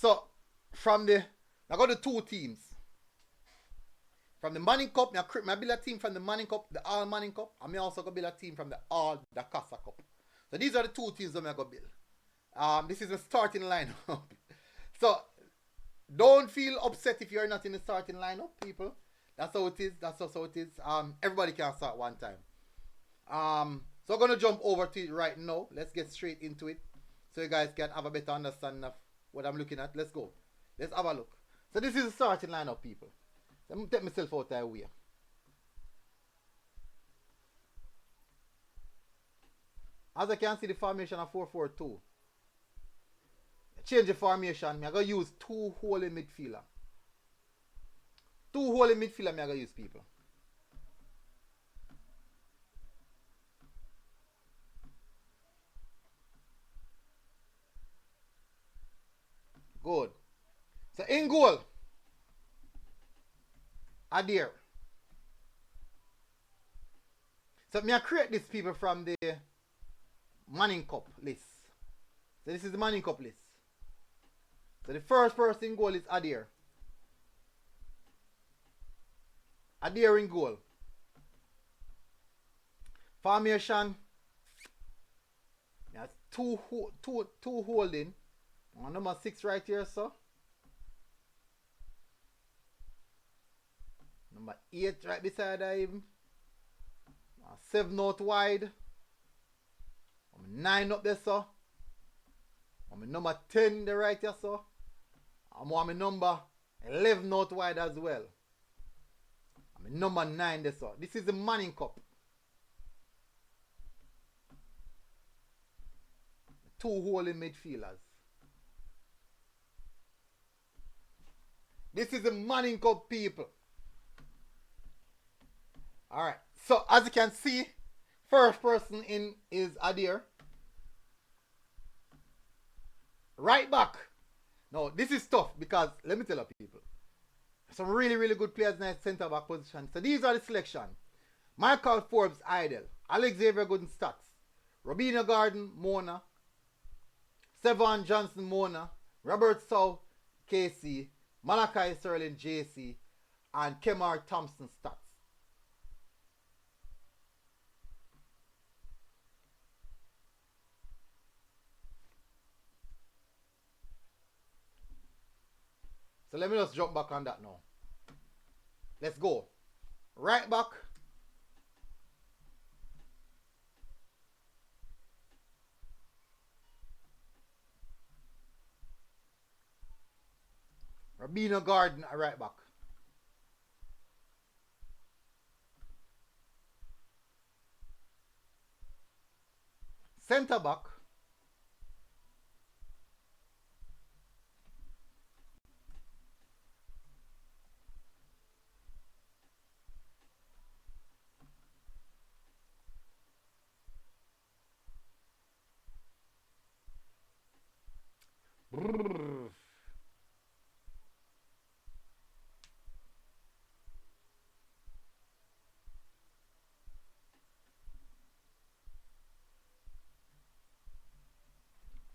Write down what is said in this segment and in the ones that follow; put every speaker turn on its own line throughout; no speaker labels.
So, I got the two teams. From the Manning Cup, I build a team from the Manning Cup, the All Manning Cup, and I also going to build a team from the All the Casa Cup. So these are the two teams that I'm going to build. This is the starting lineup. So don't feel upset if you're not in the starting lineup, people. That's how it is. That's just how it is. Everybody can start one time. So I'm going to jump over to it right now. Let's get straight into it so you guys can have a better understanding of what I'm looking at. Let's go. Let's have a look. So this is the starting lineup, people. Let me take myself out that way. As I can see, the formation of 4-4-2. Change the formation. I'm going to use two holy midfielder. Two holy midfielder I'm going to use, people. Good. So in goal, Adair. So me I create these people from the Manning Cup list. So this is the Manning Cup list. So the first person in goal is Adair. Adair in goal. Formation. That's two holding. Number 6 right here, so. Number 8 right beside him. 7 out wide. 9 up there, so. Number 10 the right here, so. I'm number 11 out wide as well. Number 9 there, so. This is the Manning Cup. Two holding midfielders. This is the Manning Cup, people. Alright. So, as you can see, first person in is Adair. Right back. Now, this is tough because, let me tell you people, some really, really good players in the centre back position. So, these are the selection. Michael Forbes, Idle. Alex Xavier Gooden, Stats. Robina Garden, Mona. Sevon Johnson, Mona. Robert Sow, KC. Malachi Sterling, JC. And Kemar Thompson, Stats. So let me just jump back on that now. Let's go. Right back. Rabino Garden, right back. Centre back.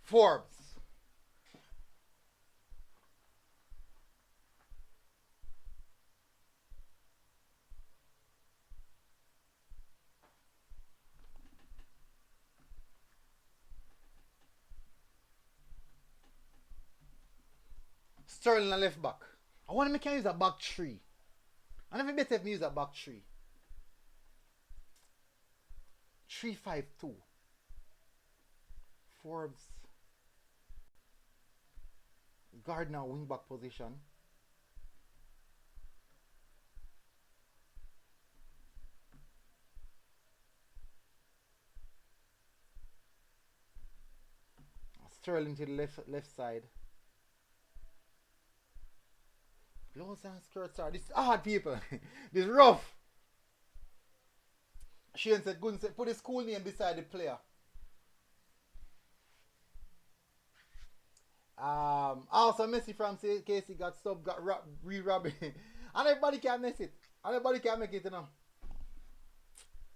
Forbes. Sterling a left back. I want to make him use a back 3. I never better if me use a back 3. 3-5-2. Forbes. Gardner wing back position. Sterling to the left side. Blouse and skirts are this is hard, people. This is rough. Shane said, "Good, put the school name beside the player." Also Messi from KC got sub, got re-robbing. And everybody can mess it. And everybody can make it, you know.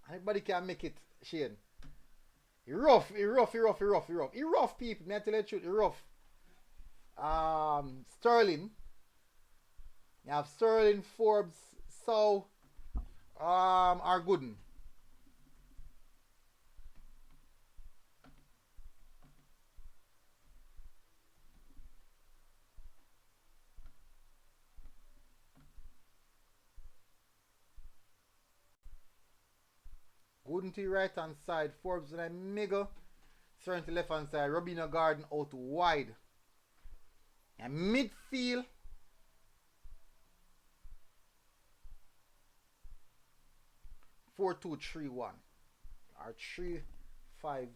And everybody can make it, Shane. He rough, people. Me I tell you the truth, he rough. Sterling. You have Sterling, Forbes, So, are good. Gooden to the right hand side, Forbes in the middle, Sterling to the left hand side, Robina Garden out wide. And midfield, 4-2-3-1 or 3-5-2.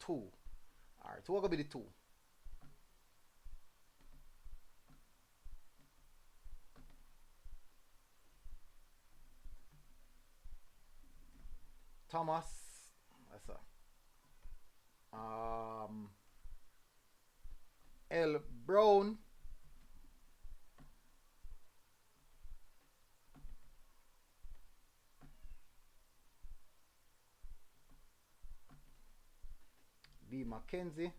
2. Alright, so what gonna be the 2? Thomas, that's a L Brown, B Mackenzie,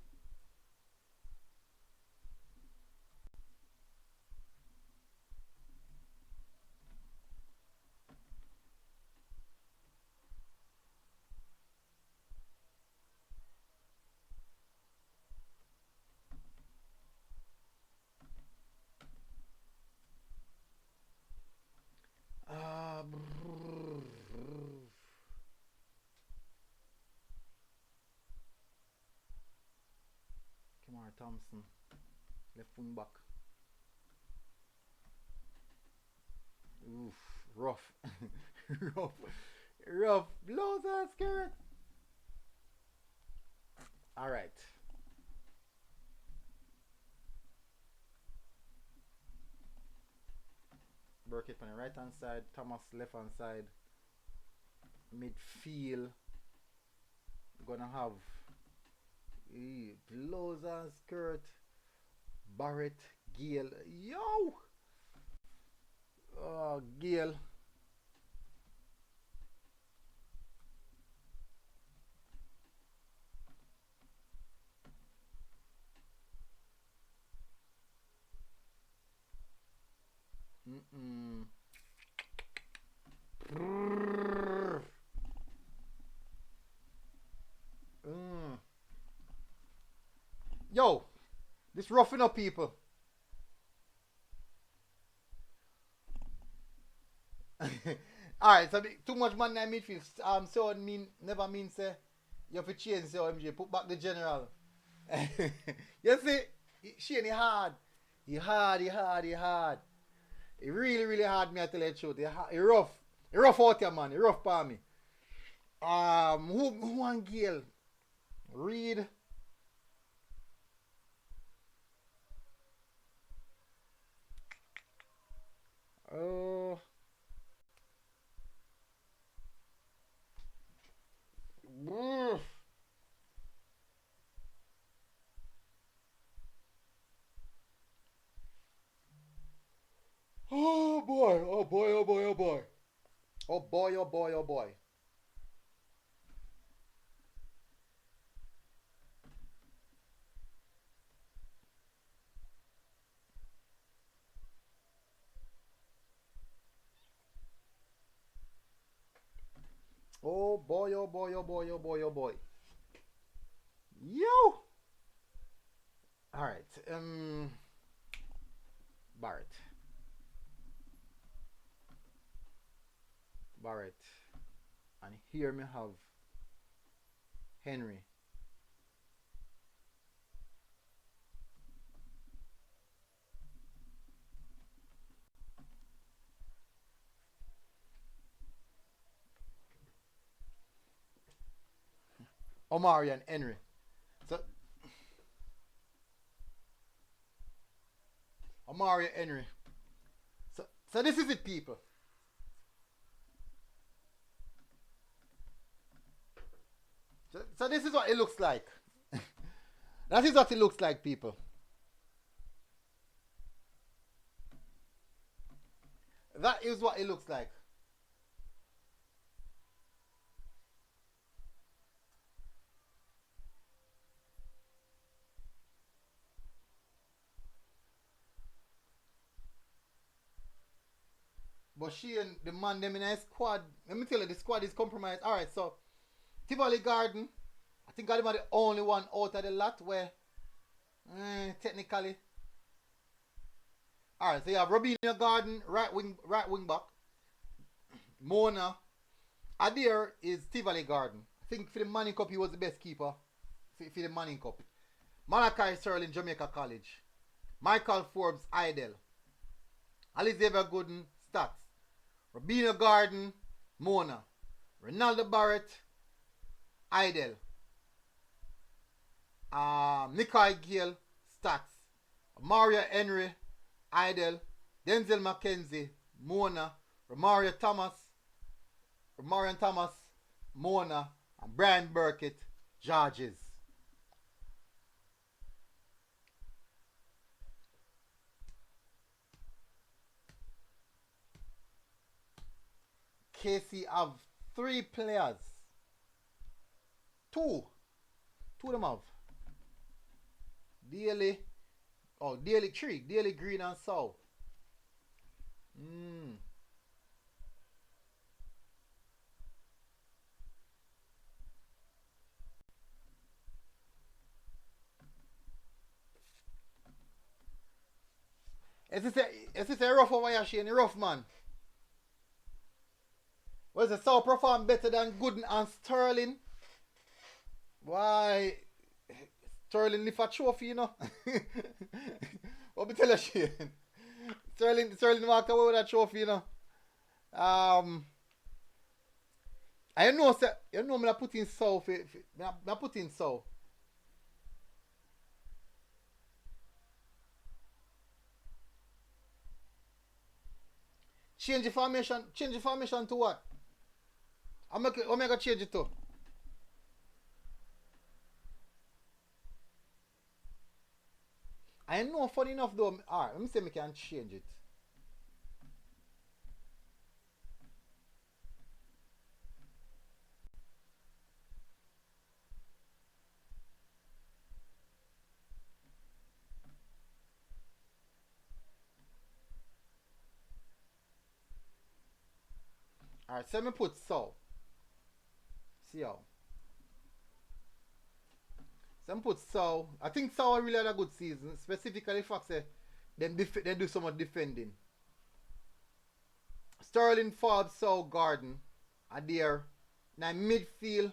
Kamar Thompson, left wing back. Oof, rough. rough. Blows that skirt. Alright. Burkett on the right hand side, Thomas left hand side. Midfield, gonna have blows and skirt, Barrett, Gale, yo, Gale, Yo, this roughing up people. Alright, so too much man in midfield. So never mean say you have to change so MJ. Put back the general. You see, Shane, he hard. He hard. He really hard me, I tell you the truth. He rough. He rough out here, man. He rough for me. Who and Gale? Reed. Oh. Oh boy, oh boy, oh boy, oh boy. Oh boy, oh boy, oh boy. Oh boy, oh boy, oh boy, oh boy, oh boy. Yo! Alright, Barrett. And here me have Henry. Omari and Henry. So Omari and Henry. So this is it, people. So this is what it looks like. That is what it looks like, people. That is what it looks like. but she and the man them in a squad. Let me tell you, the squad is compromised. Alright, so Tivoli Garden, I think I'm the only one out of the lot where technically. Alright, so you have Robinho Garden, right wing back. Mona. Adair is Tivoli Garden. I think for the Manning Cup he was the best keeper. For the Manning Cup. Malachi Sterling, Jamaica College. Michael Forbes, Idle. Alice Evergooden, Stats. Robinho Garden, Mona. Ronaldo Barrett, Idle. Nikai Gill, Stats. Mario Henry, Idle. Denzel McKenzie, Mona. Romario Thomas, Mona. And Brian Burkett, Georges. KC have 3 players. Two of them have. Daily 3. Daily Green and South. Is this a rough over here, Shane? A rough man. Was the South perform better than Gooden and Sterling? Why? Sterling lift a trophy, you know. What me tell you, Shane? Sterling walked away with a trophy, you know. I know, sir. You know, me put in South. I put in South. Change the formation. Change the formation to what? I'm gonna change it to. I know, funny enough though. Alright, let me see if I can change it. Alright, so let me put so. See how. Some put Sow. I think Sow really had a good season. Specifically, fact say they do so much defending. Sterling, Forbes, Sow, Garden are there. Now midfield,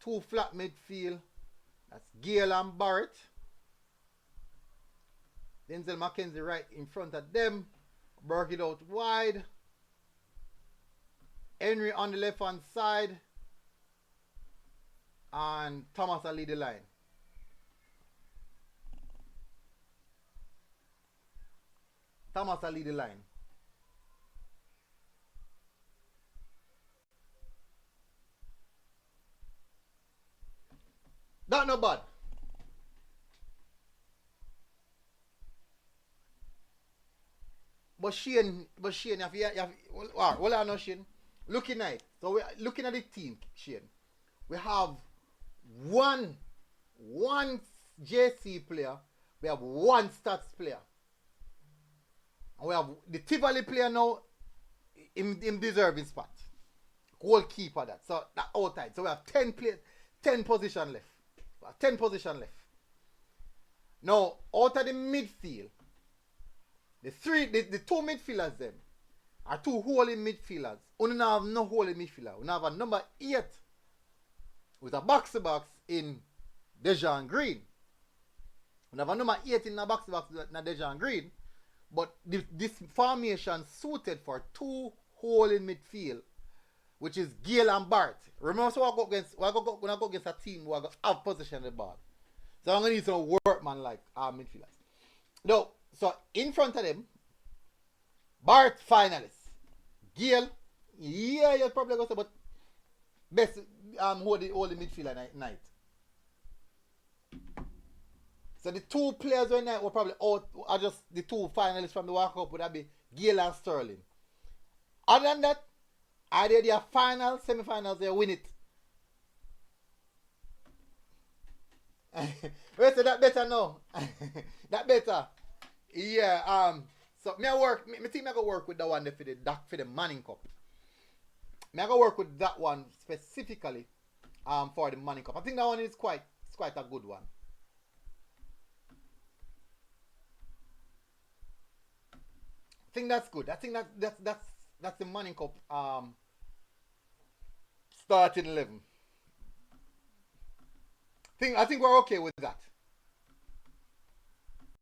2 flat midfield. That's Gale and Barrett. Denzel McKenzie right in front of them. Work it out wide. Henry on the left hand side. And Thomas will lead the line. Thomas will lead the line. That not bad. But Shane, hold on, Shane. Looking at it. So we're looking at the team, Shane. We have one JC player, we have one stats player. And we have the Tivoli player now in deserving spot. Goalkeeper that. So that outside. So we have 10 position left. We have 10 position left. Now, out of the midfield, the 2 midfielders them are 2 holy midfielders. We don't have no holy midfielder. We have a number 8 with a box-to-box in Dejan Green. We have a number 8 in a box-to-box in Dejan Green. But this formation suited for 2 hole in midfield, which is Gale and Barrett. Remember, so when I go against a team who have possession of the ball. So I'm going to need some workman like our midfielders. No, so in front of them, Barrett finalist. Gale, yeah, you're probably going to say, but best hold the midfielder night. So the 2 players right now were probably out, are just the 2 finalists from the World Cup, would that be Gale and Sterling. Other than that, either their finals, semi-finals, they win it. Wait, so that better now. That better. Yeah, So me think I go work with that one for the Manning Cup. Me I go work with that one specifically for the Manning Cup. I think that one is quite a good one. I think that's good. I think that's the Manning Cup starting 11. I think we're okay with that.